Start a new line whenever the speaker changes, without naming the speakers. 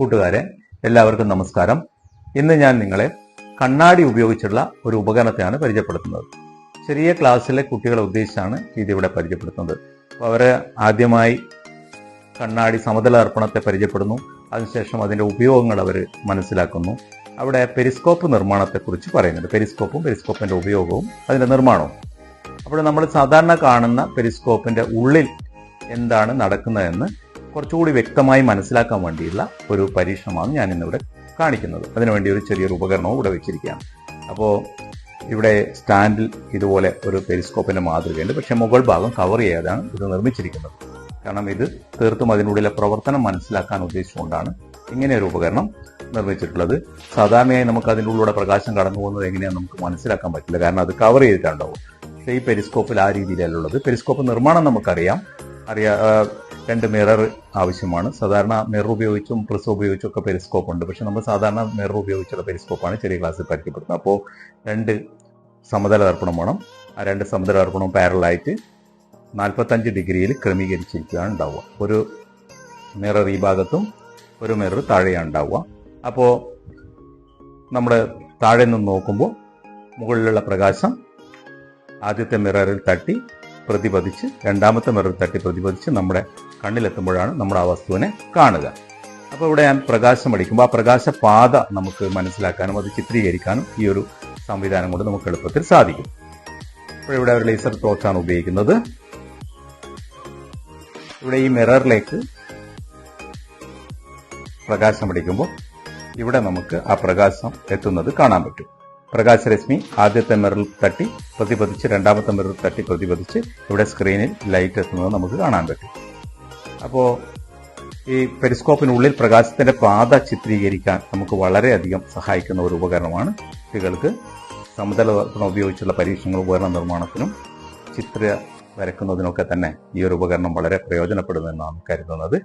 കൂട്ടുകാരെ, എല്ലാവർക്കും നമസ്കാരം. ഇന്ന് ഞാൻ നിങ്ങളെ കണ്ണാടി ഉപയോഗിച്ചുള്ള ഒരു ഉപകരണത്തെയാണ് പരിചയപ്പെടുത്തുന്നത്. ചെറിയ ക്ലാസ്സിലെ കുട്ടികളെ ഉദ്ദേശിച്ചാണ് ഇതിവിടെ പരിചയപ്പെടുത്തുന്നത്. അപ്പോൾ അവരെ ആദ്യമായി കണ്ണാടി സമതല ദർപ്പണത്തെ പരിചയപ്പെടുന്നു. അതിനുശേഷം അതിൻ്റെ ഉപയോഗങ്ങൾ അവർ മനസ്സിലാക്കുന്നു. അവിടെ പെരിസ്കോപ്പ് നിർമ്മാണത്തെക്കുറിച്ച് പറയുന്നുണ്ട്. പെരിസ്കോപ്പിൻ്റെ ഉപയോഗവും അതിൻ്റെ നിർമ്മാണവും. അപ്പോൾ നമ്മൾ സാധാരണ കാണുന്ന പെരിസ്കോപ്പിൻ്റെ ഉള്ളിൽ എന്താണ് നടക്കുന്നതെന്ന് കുറച്ചുകൂടി വ്യക്തമായി മനസ്സിലാക്കാൻ വേണ്ടിയുള്ള ഒരു പരീക്ഷണമാണ് ഞാൻ ഇന്നിവിടെ കാണിക്കുന്നത്. അതിനുവേണ്ടി ഒരു ചെറിയൊരു ഉപകരണവും ഇവിടെ വെച്ചിരിക്കുകയാണ്. അപ്പോൾ ഇവിടെ സ്റ്റാൻഡിൽ ഇതുപോലെ ഒരു പെരിസ്കോപ്പിന്റെ മാതൃകയുണ്ട്. പക്ഷേ മുകൾ ഭാഗം കവർ ചെയ്യാതാണ് ഇത് നിർമ്മിച്ചിരിക്കുന്നത്. കാരണം ഇത് തീർത്തും അതിനുള്ളിലെ പ്രവർത്തനം മനസ്സിലാക്കാൻ ഉദ്ദേശിച്ചുകൊണ്ടാണ് ഇങ്ങനെ ഒരു ഉപകരണം നിർമ്മിച്ചിട്ടുള്ളത്. സാധാരണയായി നമുക്ക് അതിൻ്റെ ഉള്ളിലൂടെ പ്രകാശം കടന്നു പോകുന്നത് എങ്ങനെയാണെന്ന് നമുക്ക് മനസ്സിലാക്കാൻ പറ്റില്ല, കാരണം അത് കവർ ചെയ്തിട്ടുണ്ടാവും. പക്ഷേ ഈ പെരിസ്കോപ്പിൽ ആ രീതിയിലല്ല ഉള്ളത്. പെരിസ്കോപ്പ് നിർമ്മാണം നമുക്കറിയാം. രണ്ട് മിറർ ആവശ്യമാണ്. സാധാരണ മിറർ ഉപയോഗിച്ചും പ്രിസം ഉപയോഗിച്ചും ഒക്കെ പെരിസ്കോപ്പ് ഉണ്ട്. പക്ഷെ നമ്മൾ സാധാരണ മിറർ ഉപയോഗിച്ചുള്ള പെരിസ്കോപ്പാണ് ചെറിയ ക്ലാസ്സിൽ പരിചയപ്പെടുന്നത്. അപ്പോൾ രണ്ട് സമതല ദർപ്പണം വേണം. ആ രണ്ട് സമതല ദർപ്പണവും പാരലായിട്ട് 45 ഡിഗ്രിയിൽ ക്രമീകരിച്ചിരിക്കുകയാണ് ഉണ്ടാവുക. ഒരു മിറർ ഈ ഭാഗത്തും ഒരു മിറർ താഴെയാണ് ഉണ്ടാവുക. അപ്പോൾ നമ്മൾ താഴെ നിന്ന് നോക്കുമ്പോൾ മുകളിലുള്ള പ്രകാശം ആദ്യത്തെ മിററിൽ തട്ടി പ്രതിപതിച്ച് രണ്ടാമത്തെ മിററിൽ തട്ടി പ്രതിപതിച്ച് നമ്മുടെ കണ്ണിലെത്തുമ്പോഴാണ് നമ്മൾ ആ വസ്തുവിനെ കാണുക. അപ്പോൾ ഇവിടെ ഞാൻ പ്രകാശം അടിക്കുമ്പോൾ ആ പ്രകാശപാത നമുക്ക് മനസ്സിലാക്കാനും അത് ചിത്രീകരിക്കാനും ഈ ഒരു സംവിധാനം കൊണ്ട് നമുക്ക് എളുപ്പത്തിൽ സാധിക്കും. അപ്പോൾ ഇവിടെ ഒരു ലേസർ ടോർച്ചാണ് ഉപയോഗിക്കുന്നത്. ഇവിടെ ഈ മിററിലേക്ക് പ്രകാശം അടിക്കുമ്പോൾ ഇവിടെ നമുക്ക് ആ പ്രകാശം എത്തുന്നത് കാണാൻ പറ്റും. പ്രകാശരശ്മി ആദ്യത്തെ മിററിൽ തട്ടി പ്രതിപതിച്ച് രണ്ടാമത്തെ മിററിൽ തട്ടി പ്രതിപതിച്ച് ഇവിടെ സ്ക്രീനിൽ ലൈറ്റ് എത്തുന്നത് നമുക്ക് കാണാൻ പറ്റും. അപ്പോൾ ഈ പെരിസ്കോപ്പിനുള്ളിൽ പ്രകാശത്തിന്റെ പാത ചിത്രീകരിക്കാൻ നമുക്ക് വളരെയധികം സഹായിക്കുന്ന ഒരു ഉപകരണമാണ്. കുട്ടികൾക്ക് സമതല ദർപ്പണം ഉപയോഗിച്ചുള്ള പരീക്ഷണങ്ങൾ ഉപകരണ നിർമ്മാണത്തിനും ചിത്ര വരക്കുന്നതിനൊക്കെ തന്നെ ഈ ഒരു ഉപകരണം വളരെ പ്രയോജനപ്പെടുമെന്നാണ് കരുതുന്നത്.